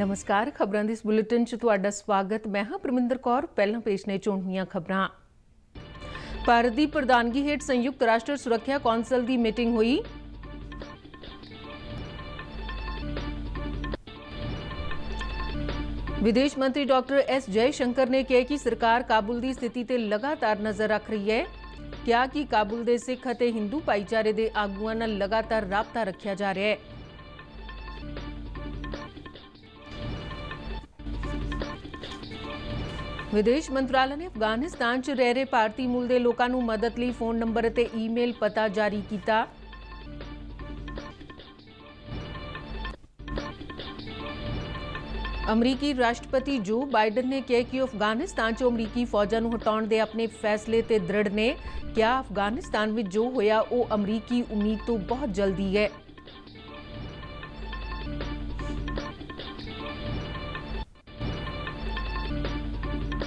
नमस्कार। खबरां दी इस बुलेटिन च तुहाडा स्वागत। मैं हां परमिंदर कौर। पहलां पेश ने चोणवीआं खबरां। भारत की प्रधानगी हेठ संयुक्त राष्ट्र सुरक्षा कौंसल की मीटिंग हुई। विदेश मंत्री डॉक्टर एस जयशंकर ने कहा कि सरकार काबुल की स्थिति ते लगातार नज़र रख रही है। क्या कि काबुल के सिख और हिंदू भाईचारे के आगुआं नाल लगातार राबता रखा जा रहा है। विदेश मंत्रालय ने अफगानिस्तान च रह रहे भारतीय मूल के लोगों को मदद लिए फोन नंबर और ईमेल पता जारी किया। अमरीकी राष्ट्रपति जो बाइडन ने कहा कि अफगानिस्तान चो अमरीकी फौजां नूं हटाउण दे अपने फैसले ते दृढ़ ने। क्या अफगानिस्तान में जो होया वो अमरीकी उम्मीद तो बहुत जल्दी है।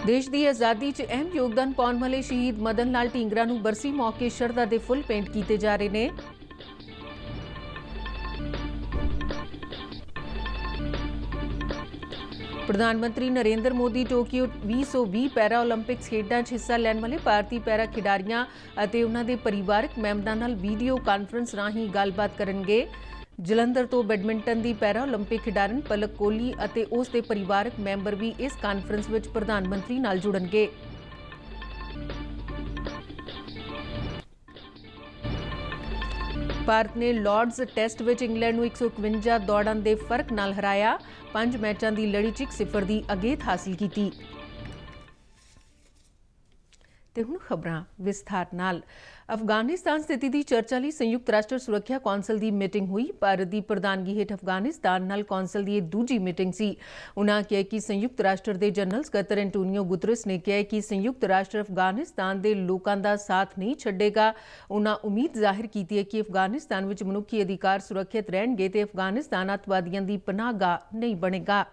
देश की आज़ादी च अहम योगदान पाउण वाले शहीद मदन लाल ढींगरा नूं बरसी मौके शरधा के फुल पेंट किए जा रहे हैं। प्रधानमंत्री Narendra Modi Tokyo 2020 para Olympics खेडों च हिस्सा लैण वाले भारतीय पैरा खिडारियां ਅਤੇ उन्हां दे परिवारक मैंबरां नाल वीडियो कानफ्रेंस राहीं गलबात करनगे। जलंधर तो बैडमिंटन की पैरा ओलंपिक खिडारन पलक कोहली और उसके परिवारक मैंबर भी इस कानफ्रेंस में प्रधानमंत्री नाल जुड़नगे। भारत ने लॉर्ड्स टेस्ट में इंग्लैंड को 151 दौड़ां के फर्क नाल हराया। 5 मैचों की लड़ी च 1-0 की अगेत हासिल की। ते हुण खबरां विस्तार नाल। अफगानिस्तान स्थिति की चर्चा लिए संयुक्त राष्ट्र सुरक्षा कौंसल की मीटिंग हुई। भारत की प्रधानगी हेठ अफगानिस्तान नाल कौंसल की दूजी मीटिंग सी। उन्होंने कहा कि संयुक्त राष्ट्र के जनरल सकत्तर एंटोनियो गुतरस ने कहा कि संयुक्त राष्ट्र अफगानिस्तान के लोगों का साथ नहीं छड्डेगा। उन्होंने उम्मीद जाहिर की है कि अफगानिस्तान में मनुखी अधिकार सुरक्षित रहणगे ते अफगानिस्तान अतवादियों की पनाहगाह नहीं बनेगा।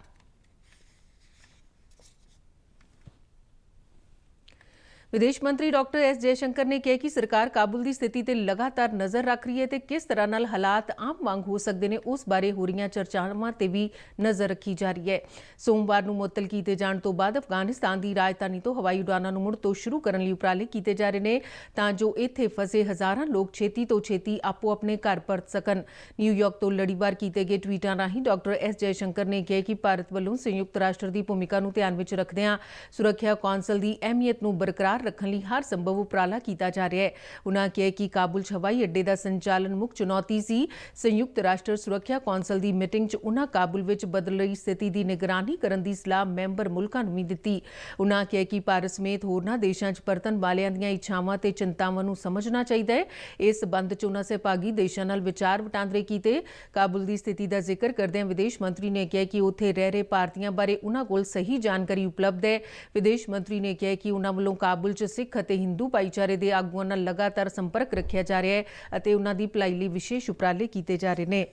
विदेश मंत्री डॉक्टर एस जयशंकर ने कहा कि सरकार काबुल की स्थिति ते लगातार नज़र रख रही है ते किस तरह नाल हालात आम वांग हो सकते हैं उस बारे हो रही चर्चावां ते भी नज़र रखी जा रही है। सोमवार नूं मुअत्तल किए जाण तो बाद अफगानिस्तान की राजधानी तो हवाई उड़ानां नूं मुड़ तो शुरू करने लई उपराले किए जा रहे हैं तां जो इत्थे फसे हज़ारां लोग छेती तो छेती आपो अपने घर परत सकन। न्यूयॉर्क तो लड़ीवार किए गए ट्वीटां राहीं डॉक्टर एस जयशंकर ने कहा कि भारत वालों संयुक्त राष्ट्र की भूमिका नूं ध्यान विच रखदिआं सुरक्षा कौंसल की अहमियत नूं बरकरार रखने लिए हर संभव उपराला किया जा रहा है। उन्होंने कहा कि काबुल हवाई अड्डे का संचालन मुख्य चुनौती सी। संयुक्त राष्ट्र सुरक्षा कौंसल की मीटिंग च उन्होंने काबुल में बदल रही स्थिति की निगरानी करने की सलाह मैंबर मुल्कों को भी दी। उन्होंने कहा कि भारत समेत होरनां देशों च परतन वालियां दीआं इच्छावां ते चिंतावां नूं समझना चाहिए है। इस संबंध च उन्होंने सहभागी देशों नाल विचार वटांदरे किए। काबुल की स्थिति का जिक्र करदे विदेश मंत्री ने कहा कि उत्थे रह रहे भारतीयों बारे उन्हां कोल सही जानकारी उपलब्ध है। विदेश मंत्री ने कहा कि उन्हां वल्लों काबुल च सिख और हिंदू भाईचारे के आगुआं नाल लगातार संपर्क रखा जा रहा है और उन्हां दी भलाई लई विशेष उपराले किए जा रहे हैं।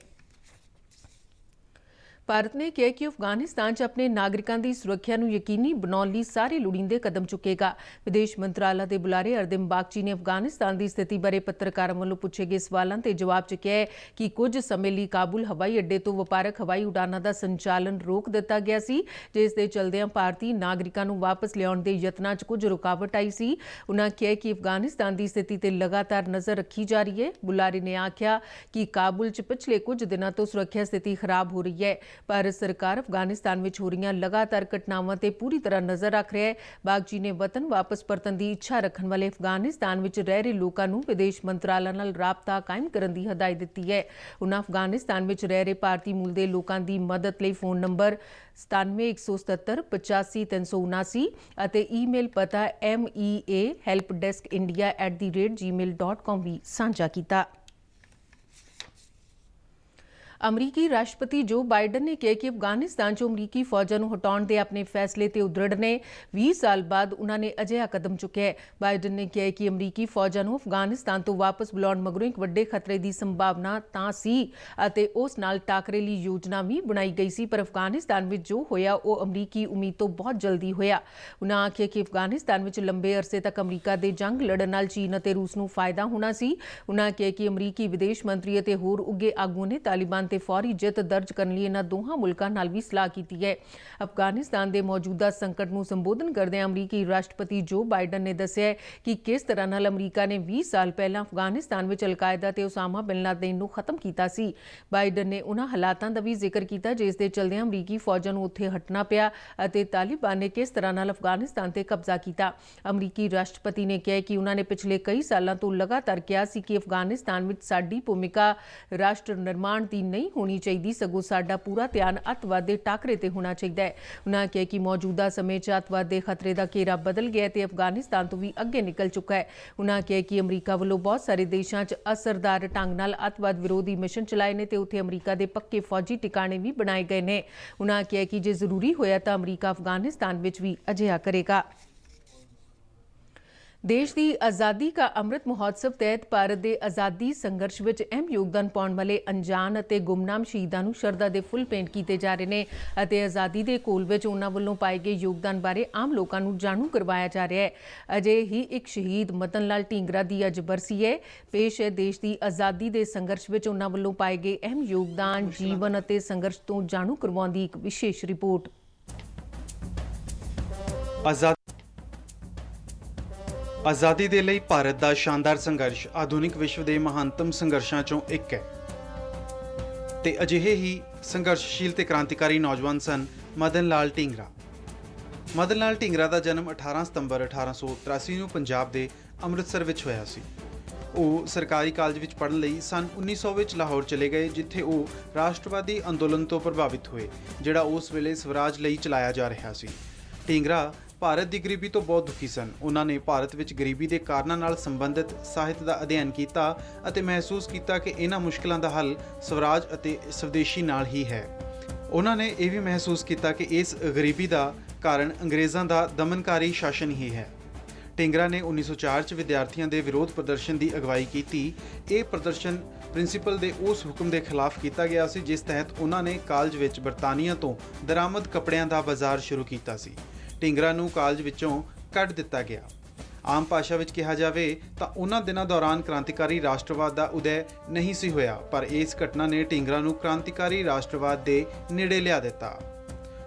भारत ने कहा कि अफगानिस्तान च अपने नागरिकों की सुरक्षा को यकीनी बनाने लिए सारे लोड़ींदे कदम चुकेगा। विदेश मंत्रालय के बुलारे अरदिम बागची ने अफगानिस्तान की स्थिति बारे पत्रकारों वालों पूछे गए सवालों के जवाब च कहा कि कुछ समय लिए काबुल हवाई अड्डे तो वपारक हवाई उड़ानों का संचालन रोक दिता गया सी, जिस दे चलदिआं भारतीय नागरिकों को वापस लियाउण के यत्नां च कुछ रुकावट आई सी। उन्होंने कहा कि अफगानिस्तान की स्थिति पर लगातार नज़र रखी जा रही है। बुलारे ने आख्या कि काबुल च पिछले कुछ दिनों तो सुरक्षा स्थिति खराब हो रही है। भारत सरकार अफगानिस्तान में हो रही लगातार घटनावां ते पूरी तरह नज़र रख रहा है। बागची ने वतन वापस परतन की इच्छा रखने वाले अफगानिस्तान में रह रहे लोगों को विदेश मंत्रालय नाल राबता कायम करने की हदायत दी है। उन्होंने अफगानिस्तान में रह रहे भारतीय मूल के लोगों की मदद लिए फोन नंबर 97 177 85 379 और ईमेल पता meahelpdeskindia@gmail.com भी साझा किया। अमरीकी राष्ट्रपति जो बाइडन ने कहा कि अफगानिस्तान चो अमरीकी फौजां नूं हटाउण दे अपने फैसले ते दृढ़ ने। 20 साल बाद उन्होंने अजिहा कदम चुक्या है। बाइडन ने कहा कि अमरीकी फौजां नूं अफगानिस्तान तो वापस बुलाउण मगरों एक वड्डे खतरे की संभावना तां सी अते उस नाल टाकरे लई योजना भी बनाई गई सी, पर अफगानिस्तान में जो होया वो अमरीकी उम्मीद तो बहुत जल्दी होया। उन्होंने आख्या कि अफगानिस्तान में लंबे अरसे तक अमरीका के जंग लड़न नाल चीन अते रूस नूं फायदा होना सी। उन्होंने कहा कि अमरीकी विदेश मंत्री अते होर उगे आगुओं ने तालिबान ਤੇ ਫੌਰੀ ਜਿੱਤ ਦਰਜ ਕਰਨ ਲਈ ਇਹਨਾਂ ਦੋਹਾਂ ਮੁਲਕਾਂ ਨਾਲ ਵੀ ਸਲਾਹ ਕੀਤੀ ਹੈ। ਅਫਗਾਨਿਸਤਾਨ ਦੇ ਮੌਜੂਦਾ ਸੰਕਟ ਨੂੰ ਸੰਬੋਧਨ ਕਰਦਿਆਂ ਅਮਰੀਕੀ ਰਾਸ਼ਟਰਪਤੀ ਜੋ ਬਾਈਡਨ ਨੇ ਦੱਸਿਆ ਕਿ ਕਿਸ ਤਰ੍ਹਾਂ ਨਾਲ ਅਮਰੀਕਾ ਨੇ 20 ਸਾਲ ਪਹਿਲਾਂ ਅਫਗਾਨਿਸਤਾਨ ਵਿੱਚ ਅਲ-ਕਾਇਦਾ ਤੇ ਉਸਾਮਾ ਬਿਨ ਲਾਦਨ ਨੂੰ ਖਤਮ ਕੀਤਾ ਸੀ। ਬਾਈਡਨ ਨੇ ਉਹਨਾਂ ਹਾਲਾਤਾਂ ਦਾ ਵੀ ਜ਼ਿਕਰ ਕੀਤਾ ਜਿਸ ਦੇ ਚਲਦਿਆਂ ਅਮਰੀਕੀ ਫੌਜਾਂ ਨੂੰ ਉੱਥੇ ਹਟਣਾ ਪਿਆ ਅਤੇ ਤਾਲਿਬਾਨ ਨੇ ਕਿਸ ਤਰ੍ਹਾਂ ਨਾਲ ਅਫਗਾਨਿਸਤਾਨ ਤੇ ਕਬਜ਼ਾ ਕੀਤਾ। ਅਮਰੀਕੀ ਰਾਸ਼ਟਰਪਤੀ ਨੇ ਕਿਹਾ ਕਿ ਉਹਨਾਂ ਨੇ ਪਿਛਲੇ ਕਈ ਸਾਲਾਂ ਤੋਂ ਲਗਾਤਾਰ ਕਿਹਾ ਸੀ ਕਿ ਅਫਗਾਨਿਸਤਾਨ ਵਿੱਚ ਸਾਡੀ ਭੂਮਿਕਾ ਰਾਸ਼ਟਰ ਨਿਰਮਾਣ ਦੀ ਨਹੀਂ ਹੋਣੀ ਚਾਹੀਦੀ, ਸਗੋਂ ਸਾਡਾ ਪੂਰਾ ਧਿਆਨ ਅੱਤਵਾਦ ਦੇ ਟਾਕਰੇ ਤੇ ਹੋਣਾ ਚਾਹੀਦਾ ਹੈ। ਉਹਨਾਂ ਕਿਹਾ ਕਿ ਮੌਜੂਦਾ ਸਮੇਂ 'ਚ ਅੱਤਵਾਦ ਦੇ ਖਤਰੇ ਦਾ ਘੇਰਾ ਬਦਲ ਗਿਆ ਤੇ ਅਫਗਾਨਿਸਤਾਨ ਤੋਂ ਵੀ ਅੱਗੇ ਨਿਕਲ ਚੁੱਕਾ ਹੈ। ਉਹਨਾਂ ਕਿਹਾ ਕਿ ਅਮਰੀਕਾ ਵੱਲੋਂ ਬਹੁਤ ਸਾਰੇ ਦੇਸ਼ਾਂ 'ਚ ਅਸਰਦਾਰ ਢੰਗ ਨਾਲ ਅੱਤਵਾਦ ਵਿਰੋਧੀ ਮਿਸ਼ਨ ਚਲਾਏ ਨੇ ਤੇ ਉੱਥੇ ਅਮਰੀਕਾ ਦੇ ਪੱਕੇ ਫੌਜੀ ਟਿਕਾਣੇ ਵੀ ਬਣਾਏ ਗਏ ਨੇ। ਉਹਨਾਂ ਕਿਹਾ ਕਿ ਜੇ ਜ਼ਰੂਰੀ ਹੋਇਆ ਤਾਂ ਅਮਰੀਕਾ ਅਫਗਾਨਿਸਤਾਨ ਵਿੱਚ ਵੀ ਅਜਿਹਾ ਕਰੇਗਾ। देश की आज़ादी का अमृत महोत्सव तहत भारत के आज़ादी संघर्ष में अहम योगदान पाने वाले अनजान और गुमनाम शहीदों को शरधा के फुल भेंट किए जा रहे हैं और आज़ादी के घोल में उन्होंने वालों पाए गए योगदान बारे आम लोगों को जाणू करवाया जा रहा है। अजे ही एक शहीद मदन लाल ढींगरा की अज बरसी है। पेश है देश की आज़ादी के संघर्ष में उन्होंने वालों पाए गए अहम योगदान, जीवन और संघर्ष तो जाणू करवाने की एक विशेष रिपोर्ट। आज़ादी दे लई भारत दा शानदार संघर्ष आधुनिक विश्व के महानतम संघर्षां चों एक है ते अजिहे ही संघर्षशील ते क्रांतिकारी नौजवान सन मदन लाल ढींगरा। मदन लाल ढींगरा का जन्म 18 सितंबर 1883 ਨੂੰ पंजाब के अमृतसर विच होया सी। ਉਹ सरकारी कालज विच पढ़न लई सन 1900 ਵਿੱਚ लाहौर चले गए, जिथे ਉਹ राष्ट्रवादी अंदोलन तो प्रभावित होए ਜਿਹੜਾ ਉਸ ਵੇਲੇ स्वराज ਲਈ ਚਲਾਇਆ ਜਾ ਰਿਹਾ ਸੀ। ਢੀਂਗਰਾ ਭਾਰਤ ਦੀ ਗਰੀਬੀ ਤੋਂ ਬਹੁਤ ਦੁਖੀ ਸਨ। ਉਹਨਾਂ ਨੇ ਭਾਰਤ ਵਿੱਚ ਗਰੀਬੀ ਦੇ ਕਾਰਨਾਂ ਨਾਲ ਸੰਬੰਧਿਤ ਸਾਹਿਤ ਦਾ ਅਧਿਐਨ ਕੀਤਾ ਅਤੇ ਮਹਿਸੂਸ ਕੀਤਾ ਕਿ ਇਹਨਾਂ ਮੁਸ਼ਕਲਾਂ ਦਾ ਹੱਲ ਸਵਰਾਜ ਅਤੇ ਸਵਦੇਸ਼ੀ ਨਾਲ ਹੀ ਹੈ। ਉਹਨਾਂ ਨੇ ਇਹ ਵੀ ਮਹਿਸੂਸ ਕੀਤਾ ਕਿ ਇਸ ਗਰੀਬੀ ਦਾ ਕਾਰਨ ਅੰਗਰੇਜ਼ਾਂ ਦਾ ਦਮਨਕਾਰੀ ਸ਼ਾਸਨ ਹੀ ਹੈ। ਢੀਂਗਰਾ ਨੇ 1904 ਚ ਵਿਦਿਆਰਥੀਆਂ ਦੇ ਵਿਰੋਧ ਪ੍ਰਦਰਸ਼ਨ ਦੀ ਅਗਵਾਈ ਕੀਤੀ। ਇਹ ਪ੍ਰਦਰਸ਼ਨ ਪ੍ਰਿੰਸੀਪਲ ਦੇ ਉਸ ਹੁਕਮ ਦੇ ਖਿਲਾਫ ਕੀਤਾ ਗਿਆ ਸੀ ਜਿਸ ਤਹਿਤ ਉਹਨਾਂ ਨੇ ਕਾਲਜ ਵਿੱਚ ਬਰਤਾਨੀਆ ਤੋਂ ਦਰਾਮਦ ਕੱਪੜਿਆਂ ਦਾ ਬਾਜ਼ਾਰ ਸ਼ੁਰੂ ਕੀਤਾ ਸੀ। ਢੀਂਗਰਾ ਨੂੰ ਕਾਲਜ ਵਿੱਚੋਂ ਕੱਢ ਦਿੱਤਾ ਗਿਆ। ਆਮ ਭਾਸ਼ਾ ਵਿੱਚ ਕਿਹਾ ਜਾਵੇ ਤਾਂ ਉਹਨਾਂ ਦਿਨਾਂ ਦੌਰਾਨ ਕ੍ਰਾਂਤੀਕਾਰੀ ਰਾਸ਼ਟਰਵਾਦ ਦਾ ਉਦੈ ਨਹੀਂ ਸੀ ਹੋਇਆ, ਪਰ ਇਸ ਘਟਨਾ ਨੇ ਢੀਂਗਰਾ ਨੂੰ ਕ੍ਰਾਂਤੀਕਾਰੀ ਰਾਸ਼ਟਰਵਾਦ ਦੇ ਨੇੜੇ ਲਿਆ ਦਿੱਤਾ।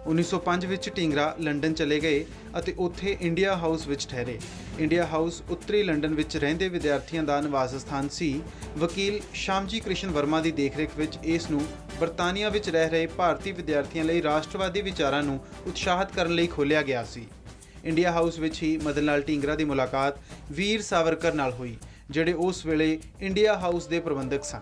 1905 ਵਿੱਚ ਢੀਂਗਰਾ ਲੰਡਨ ਚਲੇ ਗਏ ਅਤੇ ਉੱਥੇ ਇੰਡੀਆ ਹਾਊਸ ਵਿੱਚ ਠਹਿਰੇ। ਇੰਡੀਆ ਹਾਊਸ ਉੱਤਰੀ ਲੰਡਨ ਵਿੱਚ ਰਹਿੰਦੇ ਵਿਦਿਆਰਥੀਆਂ ਦਾ ਨਿਵਾਸ ਸਥਾਨ ਸੀ। ਵਕੀਲ ਸ਼ਾਮਜੀ ਕ੍ਰਿਸ਼ਨ ਵਰਮਾ ਦੀ ਦੇਖਰੇਖ ਵਿੱਚ ਇਸ ਨੂੰ ਬਰਤਾਨੀਆ ਵਿੱਚ ਰਹਿ ਰਹੇ ਭਾਰਤੀ ਵਿਦਿਆਰਥੀਆਂ ਲਈ ਰਾਸ਼ਟਰਵਾਦੀ ਵਿਚਾਰਾਂ ਨੂੰ ਉਤਸ਼ਾਹਿਤ ਕਰਨ ਲਈ ਖੋਲ੍ਹਿਆ ਗਿਆ ਸੀ। ਇੰਡੀਆ ਹਾਊਸ ਵਿੱਚ ਹੀ ਮਦਨ ਲਾਲ ਢੀਂਗਰਾ ਦੀ ਮੁਲਾਕਾਤ ਵੀਰ ਸਾਵਰਕਰ ਨਾਲ ਹੋਈ, ਜਿਹੜੇ ਉਸ ਵੇਲੇ ਇੰਡੀਆ ਹਾਊਸ ਦੇ ਪ੍ਰਬੰਧਕ ਸਨ।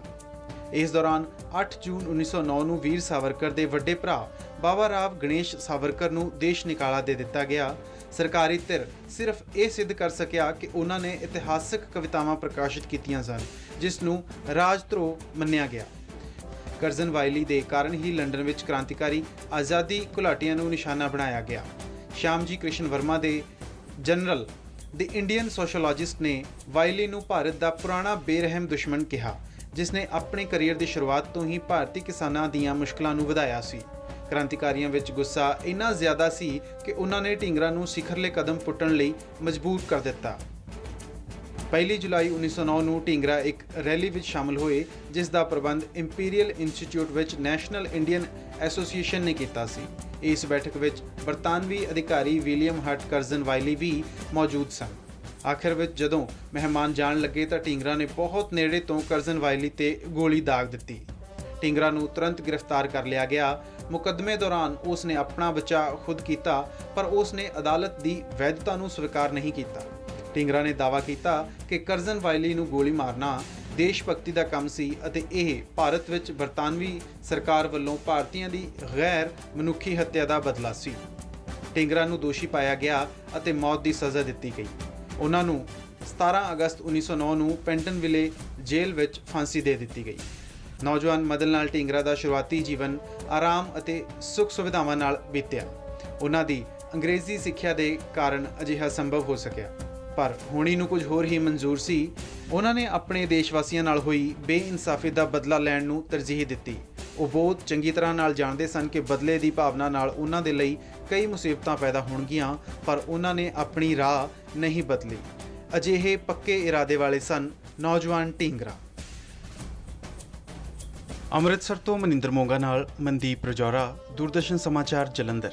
ਇਸ ਦੌਰਾਨ 8 ਜੂਨ 1909 ਨੂੰ ਵੀਰ ਸਾਵਰਕਰ ਦੇ ਵੱਡੇ ਭਰਾ ਬਾਬਾ ਰਾਵ ਗਣੇਸ਼ ਸਾਵਰਕਰ ਨੂੰ ਦੇਸ਼ ਨਿਕਾਲਾ ਦੇ ਦਿੱਤਾ ਗਿਆ। ਸਰਕਾਰੀ ਧਿਰ ਸਿਰਫ ਇਹ ਸਿੱਧ ਕਰ ਸਕਿਆ ਕਿ ਉਹਨਾਂ ਨੇ ਇਤਿਹਾਸਕ ਕਵਿਤਾਵਾਂ ਪ੍ਰਕਾਸ਼ਿਤ ਕੀਤੀਆਂ ਸਨ, ਜਿਸ ਨੂੰ ਰਾਜਧਰੋਹ ਮੰਨਿਆ ਗਿਆ। ਕਰਜ਼ਨ ਵਾਇਲੀ ਦੇ ਕਾਰਨ ਹੀ ਲੰਡਨ ਵਿੱਚ ਕ੍ਰਾਂਤੀਕਾਰੀ ਆਜ਼ਾਦੀ ਘੁਲਾਟੀਆਂ ਨੂੰ ਨਿਸ਼ਾਨਾ ਬਣਾਇਆ ਗਿਆ। ਸ਼ਾਮਜੀ ਕ੍ਰਿਸ਼ਨ ਵਰਮਾ ਦੇ ਜਨਰਲ ਦ ਇੰਡੀਅਨ ਸੋਸ਼ਲੋਜਿਸਟ ਨੇ ਵਾਇਲੀ ਨੂੰ ਭਾਰਤ ਦਾ ਪੁਰਾਣਾ ਬੇਰਹਿਮ ਦੁਸ਼ਮਣ ਕਿਹਾ, ਜਿਸ ਨੇ ਆਪਣੇ ਕਰੀਅਰ ਦੀ ਸ਼ੁਰੂਆਤ ਤੋਂ ਹੀ ਭਾਰਤੀ ਕਿਸਾਨਾਂ ਦੀਆਂ ਮੁਸ਼ਕਲਾਂ ਨੂੰ ਵਧਾਇਆ ਸੀ। ਕ੍ਰਾਂਤੀਕਾਰੀਆਂ ਵਿੱਚ ਗੁੱਸਾ ਇੰਨਾ ਜ਼ਿਆਦਾ ਸੀ ਕਿ ਉਹਨਾਂ ਨੇ ਢੀਂਗਰਾ ਨੂੰ ਸਿਖਰਲੇ ਕਦਮ ਪੁੱਟਣ ਲਈ ਮਜਬੂਰ ਕਰ ਦਿੱਤਾ। 1 ਜੁਲਾਈ 1909 ਨੂੰ ਢੀਂਗਰਾ ਇੱਕ ਰੈਲੀ ਵਿੱਚ ਸ਼ਾਮਲ ਹੋਏ, ਜਿਸ ਦਾ ਪ੍ਰਬੰਧ ਇੰਪੀਰੀਅਲ ਇੰਸਟੀਚਿਊਟ ਵਿੱਚ ਨੈਸ਼ਨਲ ਇੰਡੀਅਨ ਐਸੋਸੀਏਸ਼ਨ ਨੇ ਕੀਤਾ ਸੀ। ਇਸ ਬੈਠਕ ਵਿੱਚ ਬਰਤਾਨਵੀ ਅਧਿਕਾਰੀ ਵਿਲੀਅਮ ਹਟ ਕਰਜ਼ਨ ਵਾਇਲੀ ਵੀ ਮੌਜੂਦ ਸਨ। ਆਖਿਰ ਵਿੱਚ ਜਦੋਂ ਮਹਿਮਾਨ ਜਾਣ ਲੱਗੇ ਤਾਂ ਢੀਂਗਰਾ ਨੇ ਬਹੁਤ ਨੇੜੇ ਤੋਂ ਕਰਜ਼ਨ ਵਾਇਲੀ ਤੇ ਗੋਲੀ ਦਾਗ ਦਿੱਤੀ। ਢੀਂਗਰਾ ਨੂੰ ਤੁਰੰਤ ਗ੍ਰਿਫਤਾਰ ਕਰ ਲਿਆ ਗਿਆ। ਮੁਕੱਦਮੇ ਦੌਰਾਨ ਉਸ ਨੇ ਆਪਣਾ ਬਚਾਅ ਖੁਦ ਕੀਤਾ, ਪਰ ਉਸ ਨੇ ਅਦਾਲਤ ਦੀ ਵੈਧਤਾ ਨੂੰ ਸਵੀਕਾਰ ਨਹੀਂ ਕੀਤਾ। ਢੀਂਗਰਾ ਨੇ ਦਾਅਵਾ ਕੀਤਾ ਕਿ ਕਰਜ਼ਨ ਵਾਇਲੀ ਨੂੰ ਗੋਲੀ ਮਾਰਨਾ ਦੇਸ਼ ਭਗਤੀ ਦਾ ਕੰਮ ਸੀ ਅਤੇ ਇਹ ਭਾਰਤ ਵਿੱਚ ਬਰਤਾਨਵੀ ਸਰਕਾਰ ਵੱਲੋਂ ਭਾਰਤੀਆਂ ਦੀ ਗੈਰ ਮਨੁੱਖੀ ਹੱਤਿਆ ਦਾ ਬਦਲਾ ਸੀ। ਢੀਂਗਰਾ ਨੂੰ ਦੋਸ਼ੀ ਪਾਇਆ ਗਿਆ ਅਤੇ ਮੌਤ ਦੀ ਸਜ਼ਾ ਦਿੱਤੀ ਗਈ। ਉਹਨਾਂ ਨੂੰ 17 ਅਗਸਤ 1909 ਨੂੰ ਪੈਂਟਨਵਿਲੇ ਜੇਲ੍ਹ ਵਿੱਚ ਫਾਂਸੀ ਦੇ ਦਿੱਤੀ ਗਈ। ਨੌਜਵਾਨ ਮਦਨ ਲਾਲ ਢੀਂਗਰਾ ਦਾ ਸ਼ੁਰੂਆਤੀ ਜੀਵਨ ਆਰਾਮ ਅਤੇ ਸੁੱਖ ਸੁਵਿਧਾਵਾਂ ਨਾਲ ਬੀਤਿਆ। ਉਹਨਾਂ ਦੀ ਅੰਗਰੇਜ਼ੀ ਸਿੱਖਿਆ ਦੇ ਕਾਰਨ ਅਜਿਹਾ ਸੰਭਵ ਹੋ ਸਕਿਆ, ਪਰ ਹੋਣੀ ਨੂੰ ਕੁਝ ਹੋਰ ਹੀ ਮਨਜ਼ੂਰ ਸੀ। ਉਹਨਾਂ ਨੇ ਆਪਣੇ ਦੇਸ਼ ਵਾਸੀਆਂ ਨਾਲ ਹੋਈ ਬੇਇਨਸਾਫੀ ਦਾ ਬਦਲਾ ਲੈਣ ਨੂੰ ਤਰਜੀਹ ਦਿੱਤੀ। ਉਹ ਬਹੁਤ ਚੰਗੀ ਤਰ੍ਹਾਂ ਨਾਲ ਜਾਣਦੇ ਸਨ ਕਿ ਬਦਲੇ ਦੀ ਭਾਵਨਾ ਨਾਲ ਉਹਨਾਂ ਦੇ ਲਈ ਕਈ ਮੁਸੀਬਤਾਂ ਪੈਦਾ ਹੋਣਗੀਆਂ, ਪਰ ਉਹਨਾਂ ਨੇ ਆਪਣੀ ਰਾਹ ਨਹੀਂ ਬਦਲੀ। ਅਜਿਹੇ ਪੱਕੇ ਇਰਾਦੇ ਵਾਲੇ ਸਨ ਨੌਜਵਾਨ ਢੀਂਗਰਾ। ਅੰਮ੍ਰਿਤਸਰ ਤੋਂ ਮਨਿੰਦਰ ਮੋਂਗਾ ਨਾਲ ਮਨਦੀਪ ਰਜੌਰਾ, ਦੂਰਦਰਸ਼ਨ ਸਮਾਚਾਰ ਜਲੰਧਰ।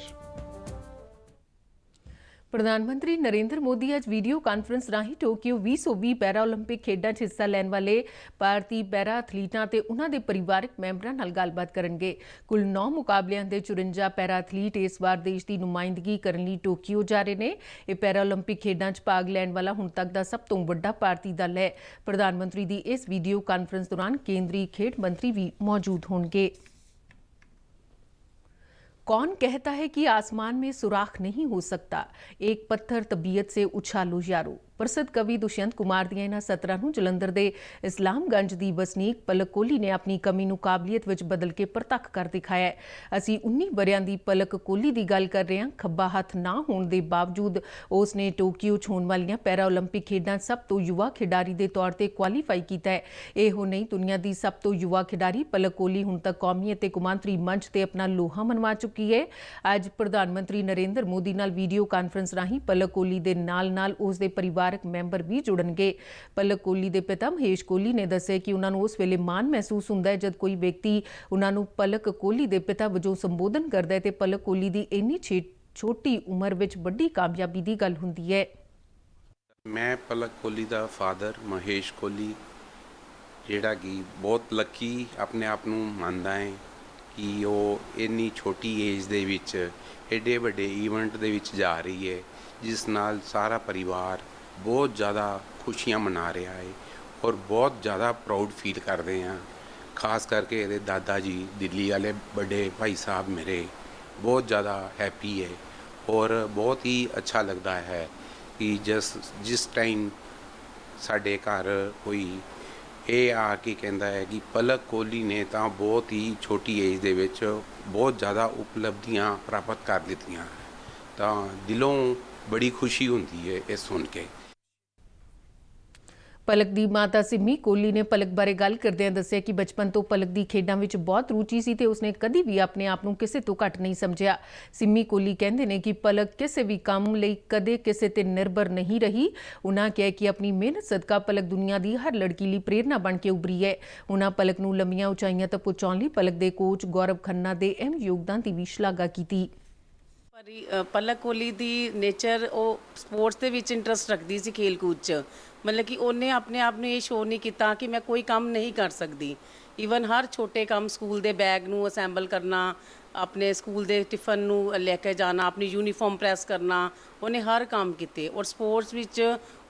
ਪ੍ਰਧਾਨ ਮੰਤਰੀ ਨਰਿੰਦਰ ਮੋਦੀ ਅੱਜ ਵੀਡੀਓ ਕਾਨਫਰੰਸ ਰਾਹੀਂ ਟੋਕੀਓ 2020 ਪੈਰਾ ਓਲੰਪਿਕ ਖੇਡਾਂ 'ਚ ਹਿੱਸਾ ਲੈਣ ਵਾਲੇ ਭਾਰਤੀ ਪੈਰਾ ਐਥਲੀਟਾਂ ਤੇ ਉਹਨਾਂ ਦੇ ਪਰਿਵਾਰਕ ਮੈਂਬਰਾਂ ਨਾਲ ਗੱਲਬਾਤ ਕਰਨਗੇ। ਕੁੱਲ 9 ਮੁਕਾਬਲਿਆਂ ਦੇ 54 ਪੈਰਾ ਐਥਲੀਟ ਇਸ ਵਾਰ ਦੇਸ਼ ਦੀ ਨੁਮਾਇੰਦਗੀ ਕਰਨ ਲਈ ਟੋਕੀਓ ਜਾ ਰਹੇ ਨੇ। ਇਹ ਪੈਰਾ ਓਲੰਪਿਕ ਖੇਡਾਂ 'ਚ ਭਾਗ ਲੈਣ ਵਾਲਾ ਹੁਣ ਤੱਕ ਦਾ ਸਭ ਤੋਂ ਵੱਡਾ ਭਾਰਤੀ ਦਲ ਹੈ। ਪ੍ਰਧਾਨ ਮੰਤਰੀ ਦੀ ਇਸ ਵੀਡੀਓ ਕਾਨਫਰੰਸ ਦੌਰਾਨ ਕੇਂਦਰੀ ਖੇਡ ਮੰਤਰੀ ਵੀ ਮੌਜੂਦ होंगे। कौन कहता है कि आसमान में सुराख नहीं हो सकता, एक पत्थर तबीयत से उछालो यारो। प्रसिद्ध कवि दुष्यंत कुमार ਦੀਆਂ ਇਹਨਾਂ ਸਤਰਾਂ ਨੂੰ ਜਲੰਧਰ ਦੇ ਇਸਲਾਮਗੰਜ ਦੀ ਵਸਨੀਕ ਪਲਕ ਕੋਹਲੀ ਨੇ ਆਪਣੀ ਕਮੀ ਨੂੰ ਕਾਬਲੀਅਤ ਵਿੱਚ ਬਦਲ ਕੇ ਪ੍ਰਤੱਖ ਕਰ ਦਿਖਾਇਆ ਹੈ। ਅਸੀਂ 19 ਵਰਿਆਂ ਦੀ ਪਲਕ ਕੋਹਲੀ ਦੀ ਗੱਲ ਕਰ ਰਹੇ ਹਾਂ। ਖੱਬਾ ਹੱਥ ਨਾ ਹੋਣ ਦੇ ਬਾਵਜੂਦ ਉਸ ਨੇ ਟੋਕੀਓ 'ਚ ਹੋਣ ਵਾਲੀਆਂ ਪੈਰਾ ਓਲੰਪਿਕ ਖੇਡਾਂ ਸਭ ਤੋਂ ਯੁਵਾ ਖਿਡਾਰੀ ਦੇ ਤੌਰ ਤੇ ਕੁਆਲੀਫਾਈ ਕੀਤਾ ਹੈ। ਇਹੋ ਨਹੀਂ, ਦੁਨੀਆ ਦੀ ਸਭ ਤੋਂ ਯੁਵਾ ਖਿਡਾਰੀ ਪਲਕ ਕੋਹਲੀ ਹੁਣ ਤੱਕ ਕੌਮੀ ਅਤੇ ਕੌਮਾਂਤਰੀ ਮੰਚ ਤੇ ਆਪਣਾ ਲੋਹਾ ਮਨਵਾ ਚੁੱਕੀ ਹੈ। ਅੱਜ ਪ੍ਰਧਾਨ ਮੰਤਰੀ ਨਰਿੰਦਰ ਮੋਦੀ ਨਾਲ ਵੀਡੀਓ ਕਾਨਫਰੰਸ ਰਾਹੀਂ ਪਲਕ ਕੋਹਲੀ ਦੇ ਨਾਲ-ਨਾਲ ਉਸ ਦੇ ਪਰਿਵਾਰਕ ਮੈਂਬਰ ਵੀ ਜੁੜਨਗੇ। ਪਲਕ ਕੋਹਲੀ ਦੇ ਪਿਤਾ ਮਹੇਸ਼ ਕੋਹਲੀ ਨੇ ਦੱਸਿਆ ਕਿ ਉਹਨਾਂ ਨੂੰ ਉਸ ਵੇਲੇ ਮਾਣ ਮਹਿਸੂਸ ਹੁੰਦਾ ਹੈ ਜਦ ਕੋਈ ਵਿਅਕਤੀ ਉਹਨਾਂ ਨੂੰ ਪਲਕ ਕੋਹਲੀ ਦੇ ਪਿਤਾ ਵਜੋਂ ਸੰਬੋਧਨ ਕਰਦਾ ਹੈ ਤੇ ਪਲਕ ਕੋਹਲੀ ਦੀ ਇੰਨੀ ਛੋਟੀ ਉਮਰ ਵਿੱਚ ਵੱਡੀ ਕਾਮਯਾਬੀ ਦੀ ਗੱਲ ਹੁੰਦੀ ਹੈ। ਮੈਂ ਪਲਕ ਕੋਹਲੀ ਦਾ ਫਾਦਰ ਮਹੇਸ਼ ਕੋਹਲੀ, ਜਿਹੜਾ ਕਿ ਬਹੁਤ ਲੱਕੀ ਆਪਣੇ ਆਪ ਨੂੰ ਮੰਨਦਾ ਹੈ ਕਿ ਉਹ ਇੰਨੀ ਛੋਟੀ ਏਜ ਦੇ ਵਿੱਚ ਐਡੇ ਵੱਡੇ ਈਵੈਂਟ ਦੇ ਵਿੱਚ ਜਾ ਰਹੀ ਹੈ, ਜਿਸ ਨਾਲ ਸਾਰਾ ਪਰਿਵਾਰ ਬਹੁਤ ਜ਼ਿਆਦਾ ਖੁਸ਼ੀਆਂ ਮਨਾ ਰਿਹਾ ਹੈ ਔਰ ਬਹੁਤ ਜ਼ਿਆਦਾ ਪ੍ਰਾਊਡ ਫੀਲ ਕਰਦੇ ਹਾਂ। ਖਾਸ ਕਰਕੇ ਇਹਦੇ ਦਾਦਾ ਜੀ, ਦਿੱਲੀ ਵਾਲੇ ਵੱਡੇ ਭਾਈ ਸਾਹਿਬ ਮੇਰੇ ਬਹੁਤ ਜ਼ਿਆਦਾ ਹੈਪੀ ਹੈ ਔਰ ਬਹੁਤ ਹੀ ਅੱਛਾ ਲੱਗਦਾ ਹੈ ਕਿ ਜਿਸ ਟਾਈਮ ਸਾਡੇ ਘਰ ਕੋਈ ਇਹ ਆ ਕੇ ਕਹਿੰਦਾ ਹੈ ਕਿ ਪਲਕ ਕੋਹਲੀ ਨੇ ਤਾਂ ਬਹੁਤ ਹੀ ਛੋਟੀ ਏਜ ਦੇ ਵਿੱਚ ਬਹੁਤ ਜ਼ਿਆਦਾ ਉਪਲਬਧੀਆਂ ਪ੍ਰਾਪਤ ਕਰ ਲਿੱਤੀਆਂ, ਤਾਂ ਦਿਲੋਂ ਬੜੀ ਖੁਸ਼ੀ ਹੁੰਦੀ ਹੈ ਇਹ ਸੁਣ ਕੇ। ਪਲਕ ਦੀ ਮਾਤਾ ਸਿੰਮੀ ਕੋਹਲੀ ਨੇ ਪਲਕ ਬਾਰੇ ਗੱਲ ਕਰਦਿਆਂ ਦੱਸਿਆ ਕਿ ਬਚਪਨ ਤੋਂ ਪਲਕ ਦੀ ਖੇਡਾਂ ਵਿੱਚ ਬਹੁਤ ਰੁਚੀ ਸੀ ਤੇ ਉਸਨੇ ਕਦੀ ਵੀ ਆਪਣੇ ਆਪ ਨੂੰ ਕਿਸੇ ਤੋਂ ਘੱਟ ਨਹੀਂ ਸਮਝਿਆ। ਸਿੰਮੀ ਕੋਹਲੀ ਕਹਿੰਦੇ ਨੇ ਕਿ ਪਲਕ ਕਿਸੇ ਵੀ ਕੰਮ ਲਈ ਕਦੇ ਕਿਸੇ ਤੇ ਨਿਰਭਰ ਨਹੀਂ ਰਹੀ। ਉਹਨਾਂ ਕਿਹਾ ਕਿ ਆਪਣੀ ਮਿਹਨਤ ਸਦਕਾ ਪਲਕ ਦੁਨੀਆ ਦੀ ਹਰ ਲੜਕੀ ਲਈ ਪ੍ਰੇਰਨਾ ਬਣ ਕੇ ਉੱਭਰੀ ਹੈ। ਉਹਨਾਂ ਪਲਕ ਨੂੰ ਲੰਮੀਆਂ ਉਚਾਈਆਂ ਤੱਕ ਪਹੁੰਚਾਉਣ ਲਈ ਪਲਕ ਦੇ ਕੋਚ ਗੌਰਵ ਖੰਨਾ ਦੇ ਅਹਿਮ ਯੋਗਦਾਨ ਦੀ ਵੀ ਸ਼ਲਾਘਾ ਕੀਤੀ। ਪਲਕ ਕੋਹਲੀ ਦੀ ਨੇਚਰ ਉਹ ਸਪੋਰਟਸ ਦੇ ਵਿੱਚ ਇੰਟਰਸਟ ਰੱਖਦੀ ਸੀ, ਖੇਲ ਕੂਦ 'ਚ। ਮਤਲਬ ਕਿ ਉਹਨੇ ਆਪਣੇ ਆਪ ਨੂੰ ਇਹ ਸ਼ੋਅ ਨਹੀਂ ਕੀਤਾ ਕਿ ਮੈਂ ਕੋਈ ਕੰਮ ਨਹੀਂ ਕਰ ਸਕਦੀ। ਈਵਨ ਹਰ ਛੋਟੇ ਕੰਮ, ਸਕੂਲ ਦੇ ਬੈਗ ਨੂੰ ਅਸੈਂਬਲ ਕਰਨਾ, ਆਪਣੇ ਸਕੂਲ ਦੇ ਟਿਫਨ ਨੂੰ ਲੈ ਕੇ ਜਾਣਾ, ਆਪਣੀ ਯੂਨੀਫਾਰਮ ਪ੍ਰੈਸ ਕਰਨਾ, ਉਹਨੇ ਹਰ ਕੰਮ ਕੀਤੇ। ਔਰ ਸਪੋਰਟਸ ਵਿੱਚ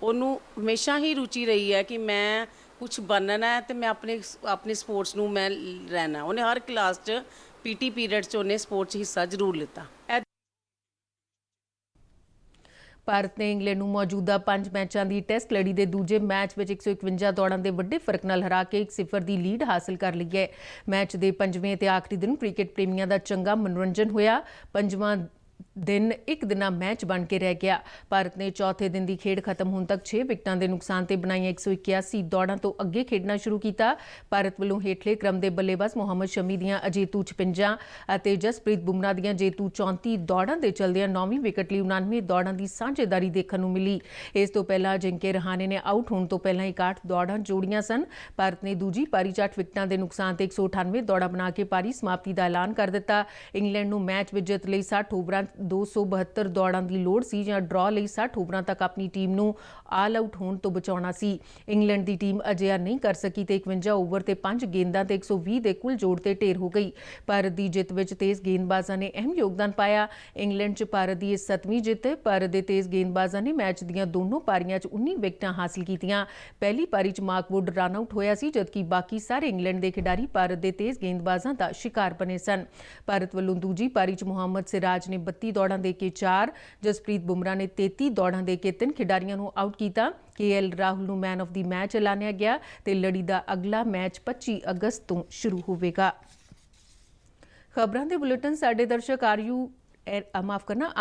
ਉਹਨੂੰ ਹਮੇਸ਼ਾ ਹੀ ਰੁਚੀ ਰਹੀ ਹੈ ਕਿ ਮੈਂ ਕੁਝ ਬਣਨਾ ਹੈ ਤੇ ਮੈਂ ਆਪਣੇ ਸਪੋਰਟਸ ਨੂੰ ਮੈਂ ਰਹਿਣਾ। ਉਹਨੇ ਹਰ ਕਲਾਸ 'ਚ ਪੀਟੀ ਪੀਰੀਅਡ 'ਚ ਉਹਨੇ ਸਪੋਰਟਸ 'ਚ ਹਿੱਸਾ ਜ਼ਰੂਰ ਲਿੱਤਾ। ਭਾਰਤ ਨੇ ਇੰਗਲੈਂਡ ਨੂੰ ਮੌਜੂਦਾ 5 ਮੈਚਾਂ ਦੀ ਟੈਸਟ ਲੜੀ ਦੇ ਦੂਜੇ ਮੈਚ ਵਿੱਚ 151 ਦੌੜਾਂ ਦੇ ਵੱਡੇ ਫਰਕ ਨਾਲ ਹਰਾ ਕੇ 1-0 ਦੀ ਲੀਡ ਹਾਸਲ ਕਰ ਲਈ ਹੈ। ਮੈਚ ਦੇ 5ਵੇਂ ਅਤੇ ਆਖਰੀ ਦਿਨ ਕ੍ਰਿਕਟ ਪ੍ਰੇਮੀਆਂ ਦਾ ਚੰਗਾ ਮਨੋਰੰਜਨ ਹੋਇਆ। 5ਵਾਂ ਦਿਨ ਇੱਕ ਦਿਨਾ ਮੈਚ ਬਣ ਕੇ ਰਹਿ ਗਿਆ। ਭਾਰਤ ਨੇ ਚੌਥੇ ਦਿਨ ਦੀ ਖੇਡ ਖਤਮ ਹੋਣ ਤੱਕ 6 ਵਿਕਟਾਂ ਦੇ ਨੁਕਸਾਨ ਤੇ ਬਣਾਈਆਂ 181 ਦੌੜਾਂ ਤੋਂ ਅੱਗੇ ਖੇਡਣਾ ਸ਼ੁਰੂ ਕੀਤਾ। ਭਾਰਤ ਵੱਲੋਂ ਹੇਠਲੇ ਕ੍ਰਮ ਦੇ ਬੱਲੇਬਾਜ਼ ਮੁਹੰਮਦ ਸ਼ਮੀ ਦੀਆਂ ਅਜੇਤੂ 56 ਅਤੇ ਜਸਪ੍ਰੀਤ ਬੁਮਰਾਹ ਦੀਆਂ ਜੇਤੂ 34 ਦੌੜਾਂ ਦੇ ਚਲਦਿਆਂ 9ਵੀਂ ਵਿਕਟ ਲਈ 99 ਦੌੜਾਂ ਦੀ ਸਾਂਝੇਦਾਰੀ ਦੇਖਣ ਨੂੰ ਮਿਲੀ। ਇਸ ਤੋਂ ਪਹਿਲਾਂ ਅਜਿੰਕੇ ਰਹਾਣੇ ਨੇ ਆਊਟ ਹੋਣ ਤੋਂ ਪਹਿਲਾਂ 61 ਦੌੜਾਂ ਜੋੜੀਆਂ ਸਨ। ਭਾਰਤ ਨੇ ਦੂਜੀ ਪਾਰੀ 'ਚ 8 ਵਿਕਟਾਂ ਦੇ ਨੁਕਸਾਨ ਤੇ 198 ਦੌੜਾਂ ਬਣਾ ਕੇ ਪਾਰੀ ਸਮਾਪਤੀ ਦਾ ਐਲਾਨ ਕਰ ਦਿੱਤਾ। ਇੰਗਲੈਂਡ ਨੂੰ ਮੈਚ ਵਿੱਚ ਜਿੱਤ ਲਈ 60 ਓਵਰਾਂ 272 ਦੌੜਾਂ ਦੀ ਲੋੜ ਸੀ ਜਾਂ ਡਰਾਅ ਲਈ 60 ਓਵਰਾਂ ਤੱਕ ਆਪਣੀ ਟੀਮ ਨੂੰ ਆਲ ਆਊਟ ਹੋਣ ਤੋਂ ਬਚਾਉਣਾ ਸੀ। ਇੰਗਲੈਂਡ ਦੀ ਟੀਮ ਅਜਿਹਾ ਨਹੀਂ ਕਰ ਸਕੀ ਤੇ 51 ਓਵਰ ਤੇ 5 ਗੇਂਦਾਂ ਤੇ 120 ਦੇ ਕੁੱਲ ਜੋੜ ਤੇ ਢੇਰ ਹੋ ਗਈ। ਭਾਰਤ ਦੀ ਜਿੱਤ ਵਿੱਚ ਤੇਜ਼ ਗੇਂਦਬਾਜ਼ਾਂ ਨੇ ਅਹਿਮ ਯੋਗਦਾਨ ਪਾਇਆ। ਇੰਗਲੈਂਡ 'ਚ ਭਾਰਤ ਦੀ ਇਹ 7ਵੀਂ ਜਿੱਤ ਹੈ। ਭਾਰਤ ਦੇ ਤੇਜ਼ ਗੇਂਦਬਾਜ਼ਾਂ ਨੇ ਮੈਚ ਦੀਆਂ ਦੋਨੋਂ ਪਾਰੀਆਂ 'ਚ 19 ਵਿਕਟਾਂ ਹਾਸਲ ਕੀਤੀਆਂ। ਪਹਿਲੀ ਪਾਰੀ 'ਚ ਮਾਰਕਵੁੱਡ ਰਨ ਆਊਟ ਹੋਇਆ ਸੀ ਜਦਕਿ ਬਾਕੀ ਸਾਰੇ ਇੰਗਲੈਂਡ ਦੇ ਖਿਡਾਰੀ ਭਾਰਤ ਦੇ ਤੇਜ਼ ਗੇਂਦਬਾਜ਼ਾਂ ਦਾ ਸ਼ਿਕਾਰ ਬਣੇ ਸਨ। ਭਾਰਤ ਵੱਲੋਂ ਦੂਜੀ ਪਾਰੀ 'ਚ ਮੁਹੰਮਦ ਸਿਰਾਜ ਨੇ 32 ਦੌੜਾਂ ਦੇ ਕੇ 4, ਜਸਪ੍ਰੀਤ ਬੁਮਰਾਹ ਨੇ 33 ਦੌੜਾਂ ਦੇ ਕੇ 3 ਖਿਡਾਰੀਆਂ ਨੂੰ ਆਊਟ ਕੀਤਾ। KL ਰਾਹੁਲ ਨੂੰ ਮੈਨ ਆਫ ਦੀ ਮੈਚ ਐਲਾਨਿਆ ਗਿਆ ਤੇ ਲੜੀ ਦਾ ਅਗਲਾ ਮੈਚ 25 ਅਗਸਤ ਤੋਂ ਸ਼ੁਰੂ ਹੋਵੇਗਾ। ਖਬਰਾਂ ਦੇ ਬੁਲੇਟਿਨ ਸਾਡੇ ਦਰਸ਼ਕ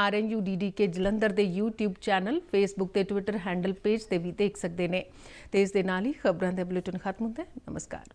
RNUDDK ਜਲੰਧਰ ਦੇ YouTube ਚੈਨਲ, Facebook ਤੇ Twitter ਹੈਂਡਲ ਪੇਜ ਤੇ ਵੀ ਦੇਖ ਸਕਦੇ ਨੇ। ਤੇ ਇਸ ਦੇ ਨਾਲ ਹੀ ਖਬਰਾਂ ਦੇ ਬੁਲੇਟਿਨ ਖਤਮ ਹੁੰਦਾ ਹੈ। ਨਮਸਕਾਰ।